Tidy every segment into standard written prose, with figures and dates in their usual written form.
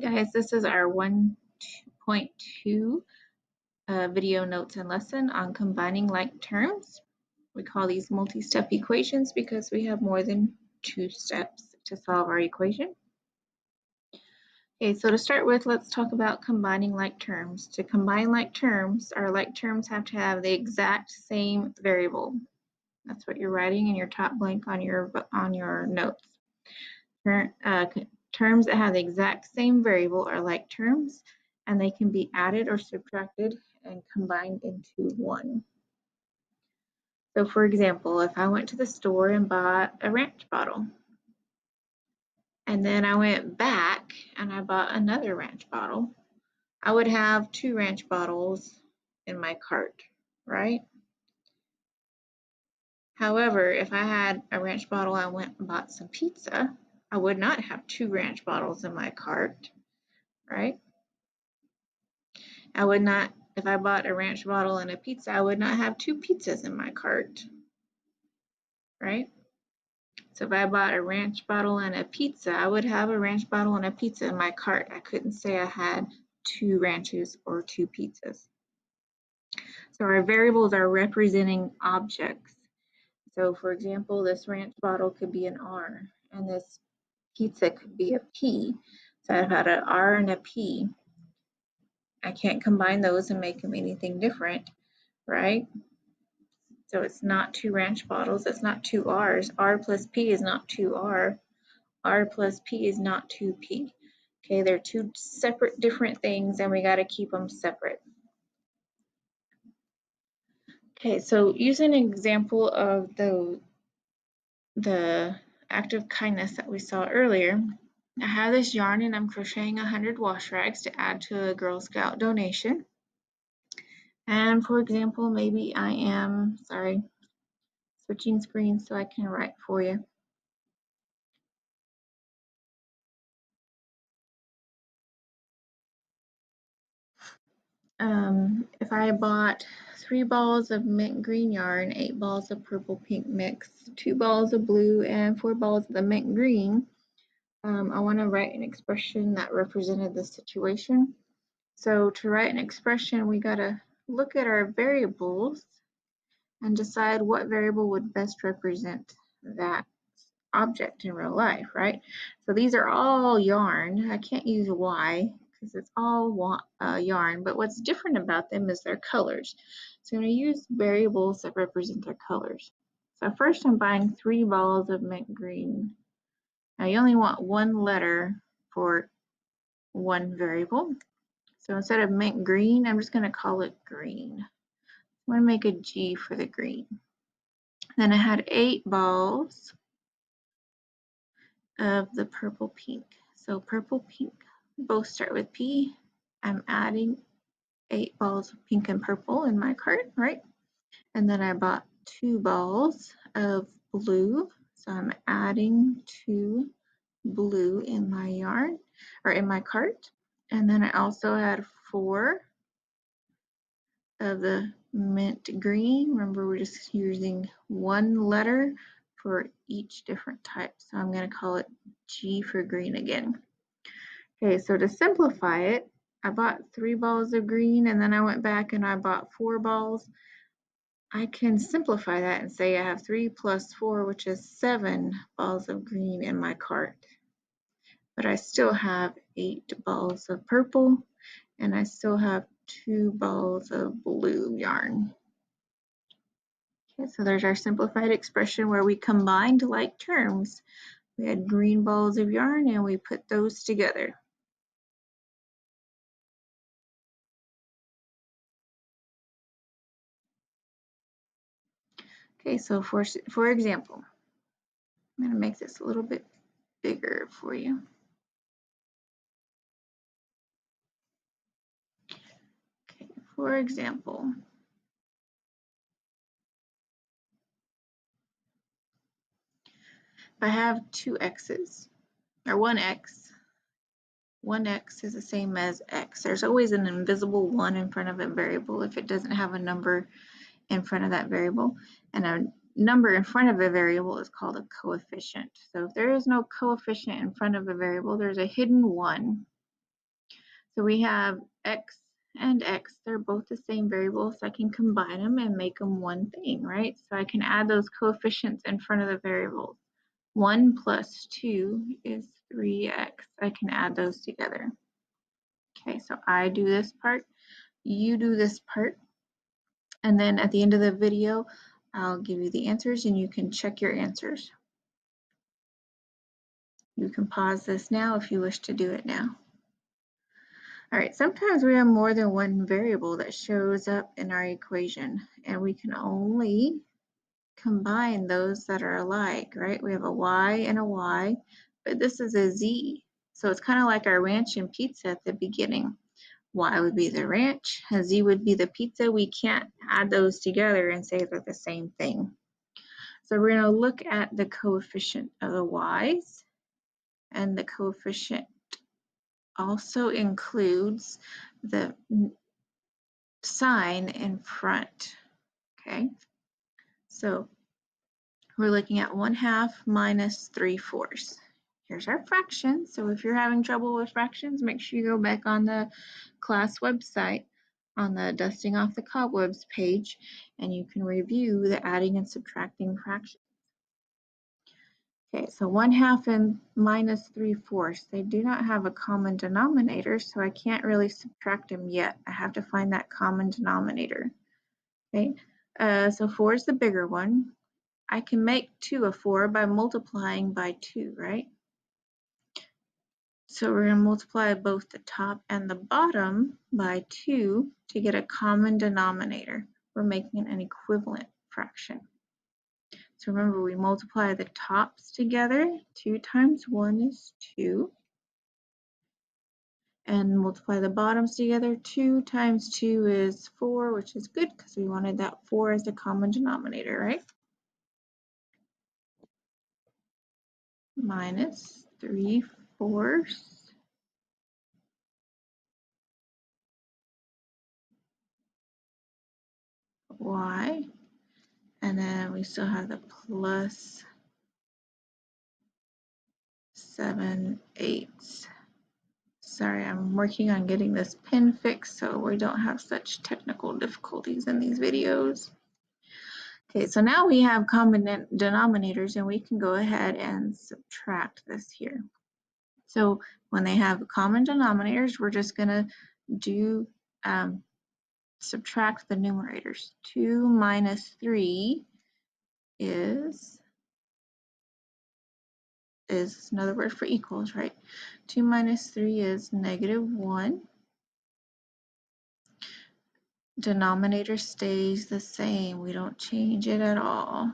Guys, this is our 1.2 video notes and lesson on combining like terms. We call these multi-step equations because we have more than 2 steps to solve our equation. Okay, so to start with, let's talk about combining like terms. To combine like terms, our like terms have to have the exact same variable. That's what you're writing in your top blank on your notes. Terms that have the exact same variable are like terms, and they can be added or subtracted and combined into one. So for example, if I went to the store and bought a ranch bottle, and then I went back and I bought another ranch bottle, I would have 2 ranch bottles in my cart, right? However, if I had a ranch bottle and went and bought some pizza, I would not have 2 ranch bottles in my cart, right? I would not, if I bought a ranch bottle and a pizza, I would not have 2 pizzas in my cart, right? So if I bought a ranch bottle and a pizza, I would have a ranch bottle and a pizza in my cart. I couldn't say I had 2 ranches or 2 pizzas. So our variables are representing objects. So for example, this ranch bottle could be an R, and this pizza could be a P. So I've had an R and a P. I can't combine those and make them anything different, right? So it's not 2 ranch bottles, it's not 2 R's. R plus P is not 2R. R plus P is not 2P. Okay, they're 2 separate different things and we got to keep them separate. Okay, so using an example of the act of kindness that we saw earlier, I have this yarn and I'm crocheting 100 wash rags to add to a Girl Scout donation. And for example, maybe I am, switching screens so I can write for you. If I bought 3 balls of mint green yarn, 8 balls of purple pink mix, 2 balls of blue, and 4 balls of the mint green, I want to write an expression that represented the situation. So to write an expression, we got to look at our variables and decide what variable would best represent that object in real life, right? So these are all yarn. I can't use Y because it's all yarn, but what's different about them is their colors. So I'm going to use variables that represent their colors. So first I'm buying 3 balls of mint green. Now you only want 1 letter for 1 variable. So instead of mint green, I'm just going to call it green. I'm going to make a G for the green. Then I had 8 balls of the purple pink. So purple pink both start with P. I'm adding 8 balls of pink and purple in my cart, right? And then I bought 2 balls of blue. So I'm adding 2 blue in my yarn or in my cart. And then I also had 4 of the mint green. Remember, we're just using 1 letter for each different type. So I'm going to call it G for green again. Okay, so to simplify it, I bought 3 balls of green and then I went back and I bought 4 balls. I can simplify that and say I have 3 plus 4, which is 7 balls of green in my cart. But I still have 8 balls of purple and I still have 2 balls of blue yarn. Okay, so there's our simplified expression where we combined like terms. We had green balls of yarn and we put those together. Okay, so for example, I'm going to make this a little bit bigger for you. Okay, for example, if I have 2 x's, or 1x, 1x is the same as x. There's always an invisible 1 in front of a variable if it doesn't have a number in front of that variable. And a number in front of a variable is called a coefficient. So if there is no coefficient in front of a variable, there's a hidden 1. So we have x and x, they're both the same variable, so I can combine them and make them one thing, right? So I can add those coefficients in front of the variables. 1 plus 2 is 3x. I can add those together. Okay, so I do this part, you do this part, and then at the end of the video, I'll give you the answers and you can check your answers. You can pause this now if you wish to do it now. All right, sometimes we have more than one variable that shows up in our equation, and we can only combine those that are alike, right? We have a y and a y, but this is a z. So it's kind of like our ranch and pizza at the beginning. Y would be the ranch, and z would be the pizza. We can't add those together and say they're the same thing. So we're going to look at the coefficient of the y's, and the coefficient also includes the sign in front, okay? So we're looking at 1/2 minus 3/4. Here's our fraction. So if you're having trouble with fractions, make sure you go back on the class website on the Dusting Off the Cobwebs page, and you can review the adding and subtracting fractions. Okay, so 1/2 and minus 3/4, they do not have a common denominator, so I can't really subtract them yet. I have to find that common denominator. Okay, so 4 is the bigger one. I can make 2 a 4 by multiplying by 2, right? So we're going to multiply both the top and the bottom by 2 to get a common denominator. We're making an equivalent fraction. So remember, we multiply the tops together. 2 times 1 is 2. And multiply the bottoms together. 2 times 2 is 4, which is good because we wanted that 4 as the common denominator, right? Minus 3/4 y. And then we still have the plus 7/8. Sorry, I'm working on getting this pin fixed so we don't have such technical difficulties in these videos. Okay, so now we have common denominators and we can go ahead and subtract this here. So when they have common denominators, we're just gonna do subtract the numerators. 2 minus 3 is another word for equals, right? 2 minus 3 is -1. Denominator stays the same. We don't change it at all.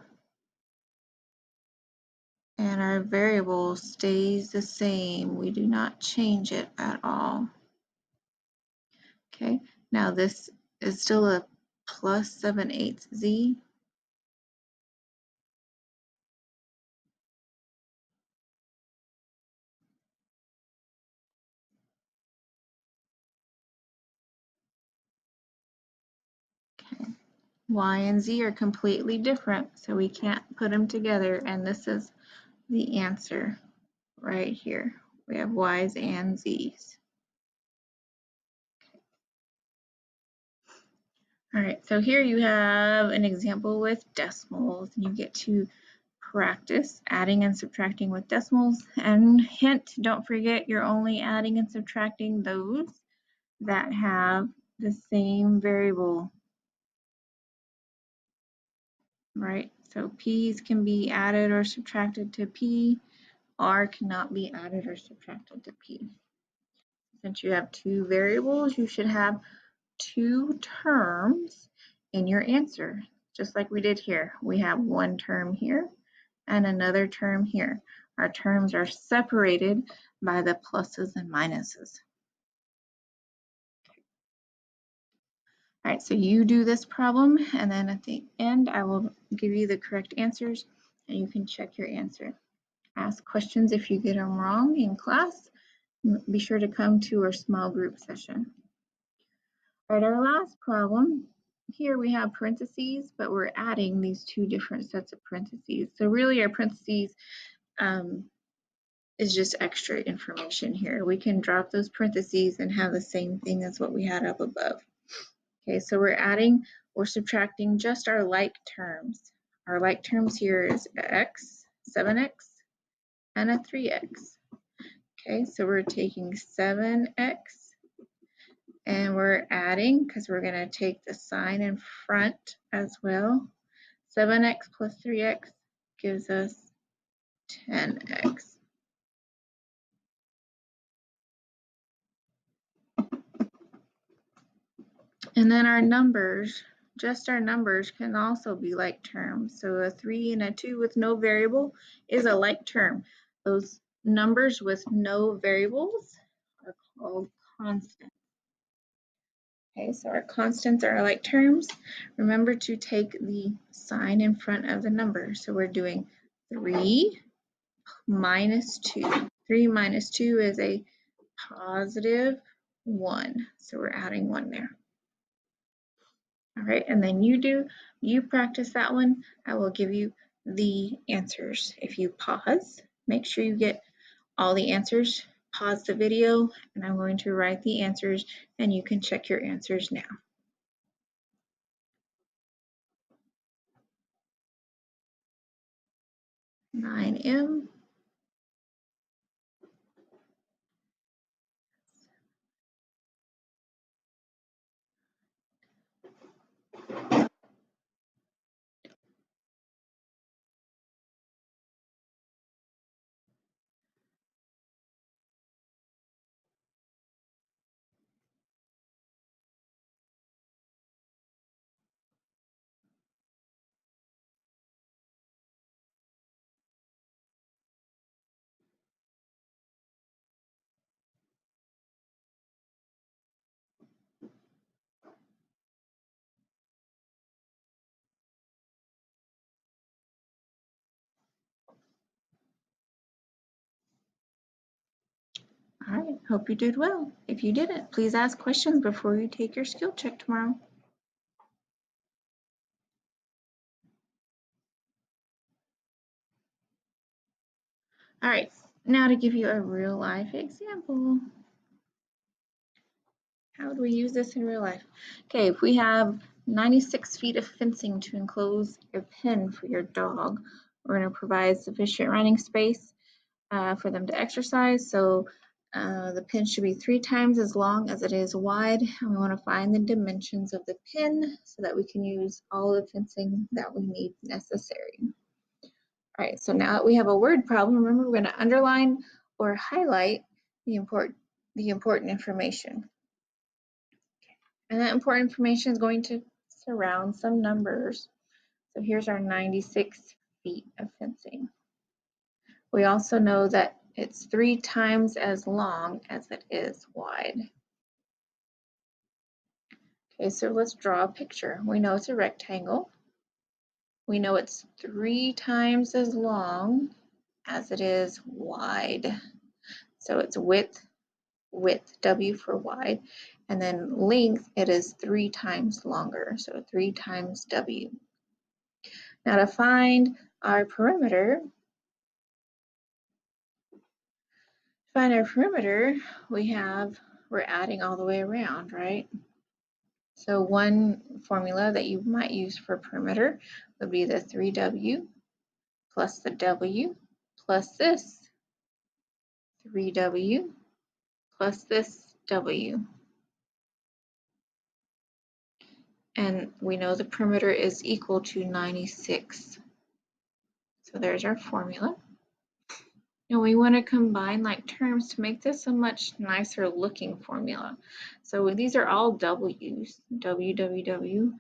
And our variable stays the same. We do not change it at all. Okay, now this is still a plus 7/8 z. Okay. Y and z are completely different, so we can't put them together, and this is the answer right here. We have y's and z's. All right, so here you have an example with decimals, and you get to practice adding and subtracting with decimals. And hint, don't forget you're only adding and subtracting those that have the same variable, right? So p's can be added or subtracted to p, r cannot be added or subtracted to p. Since you have two variables, you should have two terms in your answer, just like we did here. We have one term here and another term here. Our terms are separated by the pluses and minuses. All right, so you do this problem, and then at the end, I will give you the correct answers, and you can check your answer. Ask questions if you get them wrong in class. Be sure to come to our small group session. All right, our last problem. Here we have parentheses, but we're adding these two different sets of parentheses. So really our parentheses is just extra information here. We can drop those parentheses and have the same thing as what we had up above. Okay, so we're adding or subtracting just our like terms. Our like terms here is x, 7x, and a 3x. Okay, so we're taking 7x and we're adding, because we're going to take the sign in front as well. 7x plus 3x gives us 10x. And then our numbers, just our numbers can also be like terms. So a 3 and a 2 with no variable is a like term. Those numbers with no variables are called constants. Okay, so our constants are like terms. Remember to take the sign in front of the number. So we're doing 3 minus 2. 3 minus 2 is a positive 1. So we're adding 1 there. All right, and then you practice that one. I will give you the answers. If you pause, make sure you get all the answers. Pause the video, and I'm going to write the answers, and you can check your answers now. 9M. All right, hope you did well. If you didn't, please ask questions before you take your skill check tomorrow. All right, now to give you a real life example. How would we use this in real life? Okay, if we have 96 feet of fencing to enclose a pen for your dog, we're going to provide sufficient running space for them to exercise. So the pen should be 3 times as long as it is wide, and we want to find the dimensions of the pen so that we can use all the fencing that we need necessary. All right, so now that we have a word problem, remember we're going to underline or highlight the important information. And that important information is going to surround some numbers. So here's our 96 feet of fencing. We also know that it's 3 times as long as it is wide. Okay, so let's draw a picture. We know it's a rectangle. We know it's 3 times as long as it is wide. So it's width, W for wide, and then length, it is 3 times longer, so 3 times W. Now to find our perimeter, we're adding all the way around, right? So one formula that you might use for perimeter would be the 3W plus the W plus this 3W plus this W. And we know the perimeter is equal to 96. So there's our formula. And we want to combine like terms to make this a much nicer looking formula. So these are all W's, W, W, W.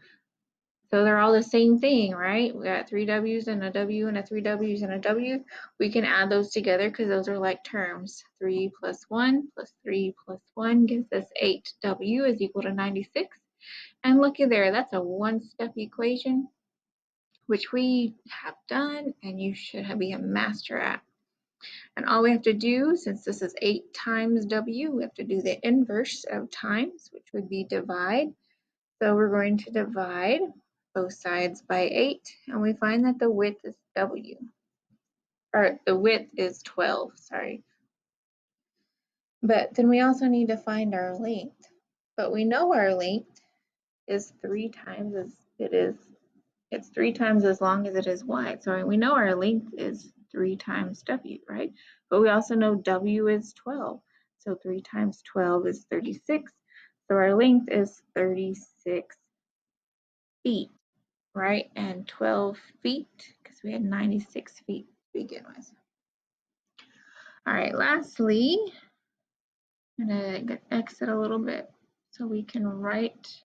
So they're all the same thing, right? We got 3 W's and a W and a 3 W's and a W. We can add those together because those are like terms. 3 plus 1 plus 3 plus 1 gives us 8. W is equal to 96. And looky there, that's a one-step equation, which we have done and you should be a master at. And all we have to do, since this is 8 times W, we have to do the inverse of times, which would be divide. So we're going to divide both sides by 8, and we find that the width is W. or the width is 12, sorry. But then we also need to find our length. But we know our length is 3 times as it's 3 times as long as it is wide. So we know our length is 3 times W, right? But we also know W is 12. So 3 times 12 is 36. So our length is 36 feet, right? And 12 feet, because we had 96 feet to begin with. All right, lastly, I'm gonna exit a little bit so we can write.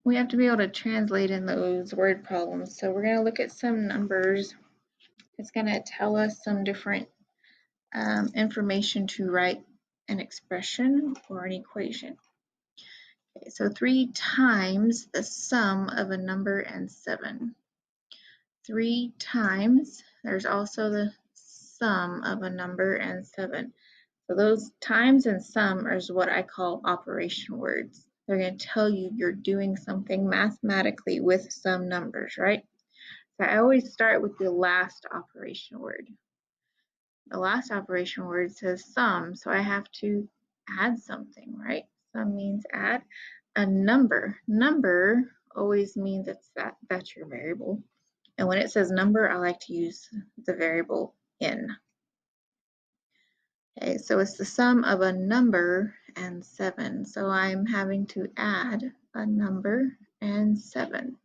We have to be able to translate in those word problems. So we're gonna look at some numbers. It's gonna tell us some different information to write an expression or an equation. Okay, so 3 times the sum of a number and 7. 3 times, there's also the sum of a number and 7. So those times and sum is what I call operation words. They're going to tell you you're doing something mathematically with some numbers, right? So I always start with the last operation word. The last operation word says sum, so I have to add something, right? Sum means add a number. Number always means that's your variable. And when it says number, I like to use the variable in. Okay, so it's the sum of a number and 7. So I'm having to add a number and 7.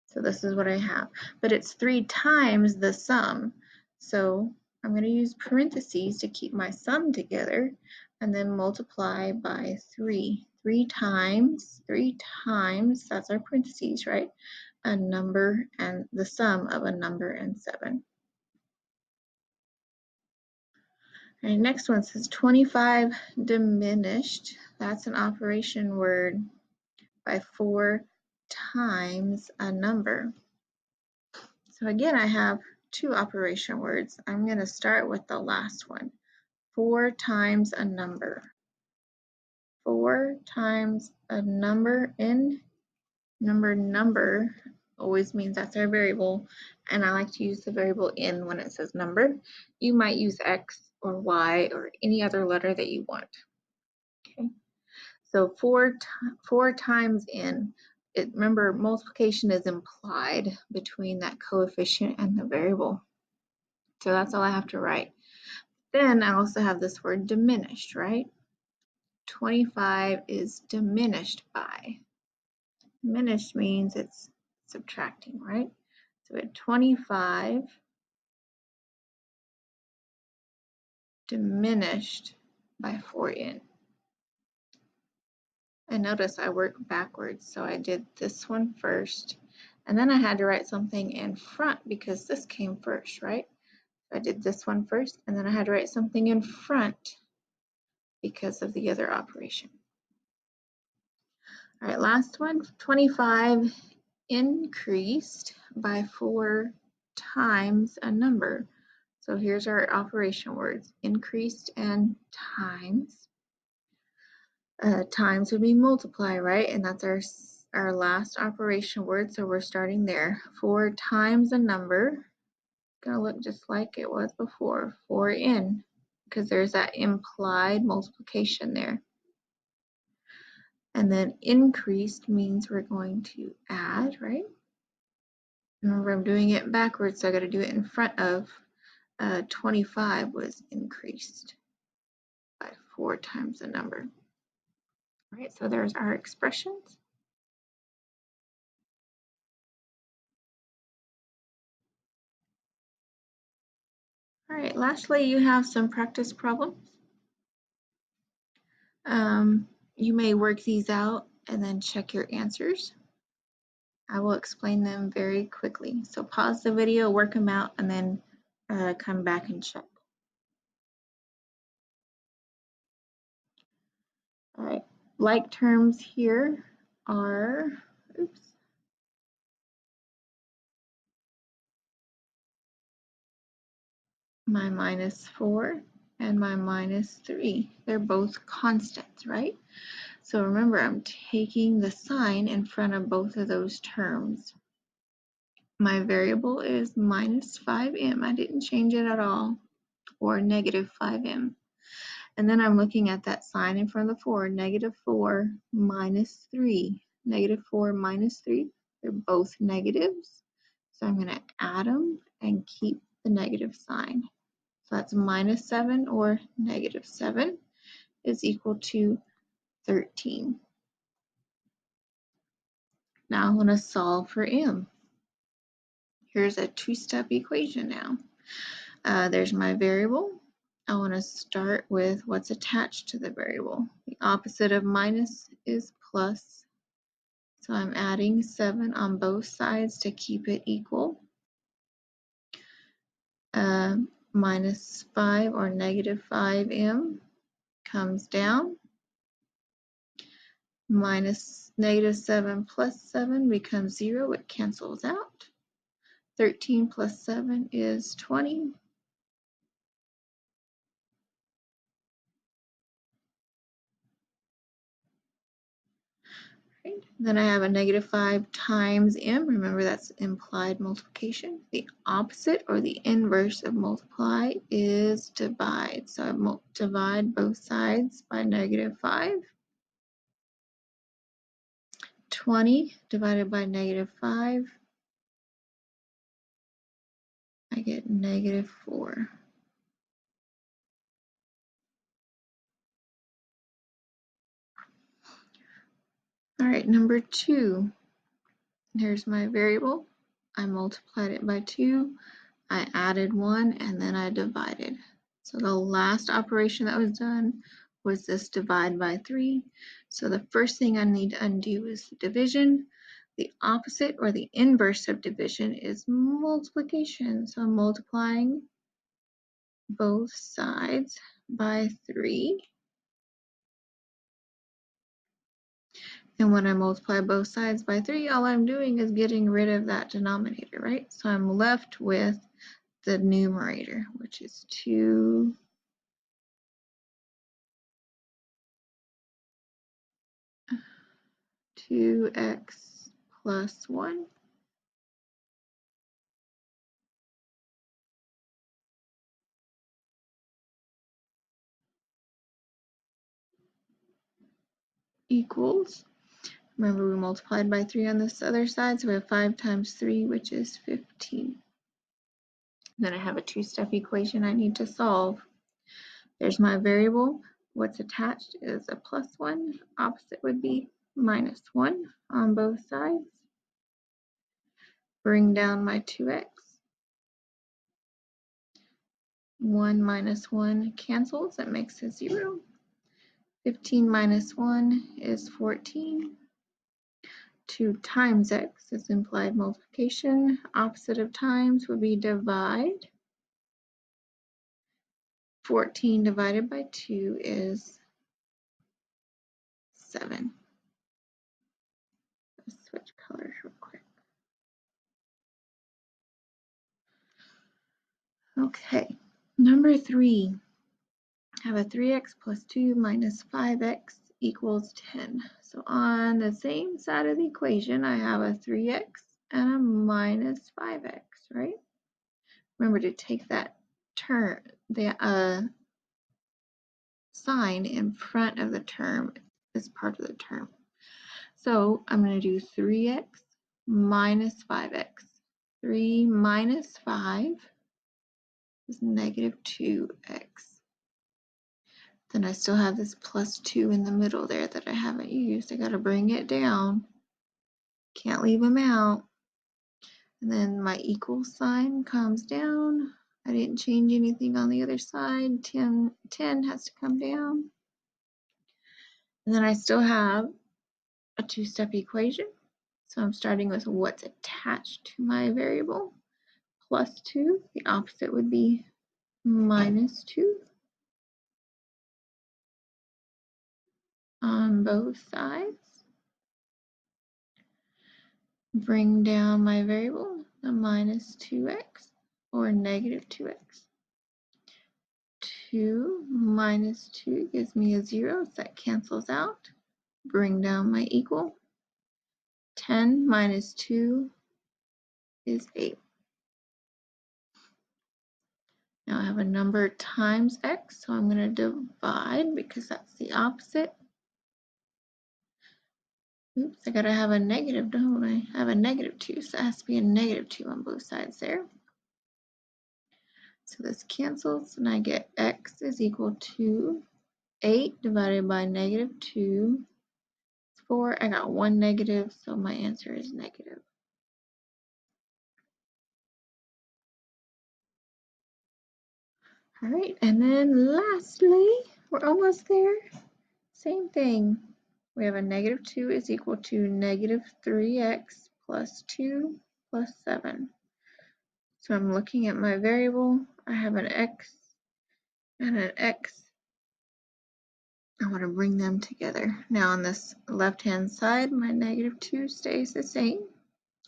So this is what I have. But it's 3 times the sum. So I'm going to use parentheses to keep my sum together and then multiply by 3. 3 times, that's our parentheses, right? A number and the sum of a number and 7. Okay, next one says 25 diminished. That's an operation word by 4 times a number. So again, I have 2 operation words. I'm going to start with the last one. 4 times a number. 4 times a number in number always means that's our variable, and I like to use the variable in when it says number. You might use X or Y or any other letter that you want. Okay, so 4 times in. Remember, multiplication is implied between that coefficient and the variable. So that's all I have to write. Then I also have this word diminished, right? 25 is diminished by. Diminished means it's subtracting, right? So we have 25 diminished by 4n. And notice I worked backwards, so I did this one first, and then I had to write something in front because this came first, right? So I did this one first, and then I had to write something in front because of the other operation. All right, last one, 25 increased by 4 times a number. So here's our operation words, increased and times. Times would be multiply, right? And that's our last operation word, so we're starting there. 4 times a number, gonna look just like it was before, 4n, because there's that implied multiplication there. And then increased means we're going to add, right? Remember, I'm doing it backwards, so I got to do it in front of 25 was increased by 4 times the number. All right, so there's our expressions. All right, lastly, you have some practice problems. You may work these out and then check your answers. I will explain them very quickly. So pause the video, work them out, and then come back and check. All right, like terms here are, oops. My -4 and my -3. They're both constants, right? So remember, I'm taking the sign in front of both of those terms. My variable is minus 5m. I didn't change it at all, or negative 5m. And then I'm looking at that sign in front of the 4, negative 4 minus 3. Negative 4 minus 3, they're both negatives. So I'm going to add them and keep the negative sign. So that's minus 7 or negative 7 is equal to 13. Now I'm going to solve for m. Here's a two-step equation now. There's my variable. I want to start with what's attached to the variable. The opposite of minus is plus. So I'm adding 7 on both sides to keep it equal. Minus 5 or negative 5m comes down. Minus negative 7 plus 7 becomes 0. It cancels out. 13 plus 7 is 20. Right. Then I have a negative 5 times m. Remember, that's implied multiplication. The opposite or the inverse of multiply is divide. So I divide both sides by negative 5. 20 divided by negative 5, I get negative 4. All right, number 2. Here's my variable. I multiplied it by 2. I added 1, and then I divided. So the last operation that was done was this divide by 3. So the first thing I need to undo is division. The opposite or the inverse of division is multiplication. So I'm multiplying both sides by 3. And when I multiply both sides by 3, all I'm doing is getting rid of that denominator, right? So I'm left with the numerator, which is 2x plus 1 equals, remember we multiplied by 3 on this other side, so we have 5 times 3, which is 15. Then I have a two-step equation I need to solve. There's my variable. What's attached is a plus 1. Opposite would be minus 1 on both sides. Bring down my 2x. 1 minus 1 cancels. That makes a 0. 15 minus 1 is 14. 2 times x is implied multiplication. Opposite of times would be divide. 14 divided by 2 is 7. Let's switch colors real quick. Okay, number 3. I have a 3x plus 2 minus 5x equals 10. So on the same side of the equation, I have a 3x and a minus 5x, right? Remember to take that term, the sign in front of the term is part of the term. So I'm going to do 3x minus 5x. 3 minus 5 is negative 2x. Then I still have this plus 2 in the middle there that I haven't used. I got to bring it down. Can't leave them out. And then my equal sign comes down. I didn't change anything on the other side. 10 has to come down. And then I still have a two-step equation. So I'm starting with what's attached to my variable. Plus 2. The opposite would be minus 2 on both sides. Bring down my variable, the minus 2x or negative 2x. 2 minus 2 gives me a 0, so that cancels out. Bring down my equal. 10 minus 2 is 8. Now I have a number times x, so I'm going to divide because that's the opposite. Oops, I gotta have a negative, don't I? I have a -2, so it has to be a -2 on both sides there. So this cancels, and I get x is equal to 8 divided by -2. 4. I got one negative, so my answer is negative. All right, and then lastly, we're almost there. Same thing. We have a -2 is equal to -3x plus 2 plus 7. So I'm looking at my variable. I have an x and an x. I want to bring them together. Now on this left-hand side, my -2 stays the same.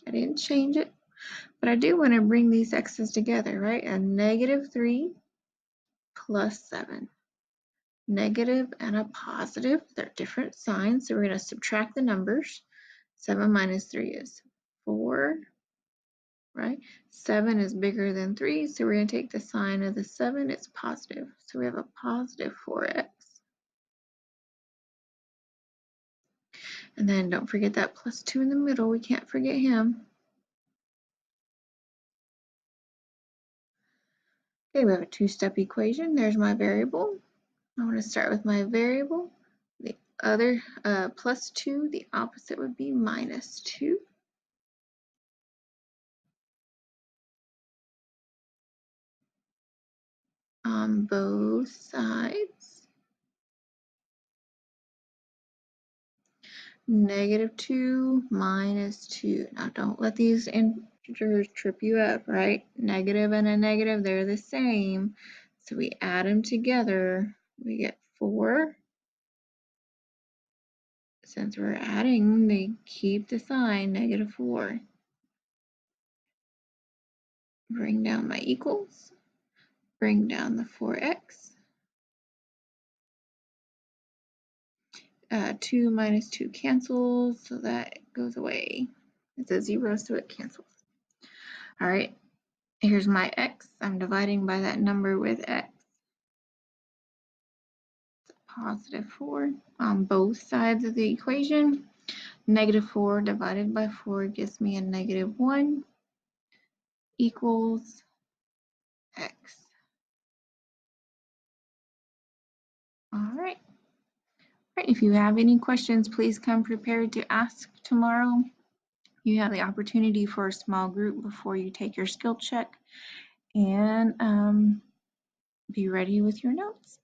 I didn't change it, but I do want to bring these x's together, right? A -3 plus 7. Negative and a positive, they're different signs, so we're going to subtract the numbers. 7 minus 3 is 4, right? 7 is bigger than 3, so we're going to take the sign of the 7, it's positive. So we have a positive 4x. And then don't forget that plus 2 in the middle, we can't forget him. Okay, we have a two-step equation. There's my variable. I want to start with my variable. The other plus 2, the opposite would be minus 2. On both sides. -2 minus 2. Now don't let these integers trip you up, right? Negative and a negative, they're the same. So we add them together, we get 4. Since we're adding, they keep the sign, -4. Bring down my equals, bring down the 4x. 2 minus 2 cancels, so that goes away. It's a 0, so it cancels. All right, here's my x. I'm dividing by that number with x. +4 on both sides of the equation. -4 divided by 4 gives me a -1 equals x. All right. If you have any questions, please come prepared to ask tomorrow. You have the opportunity for a small group before you take your skill check, and be ready with your notes.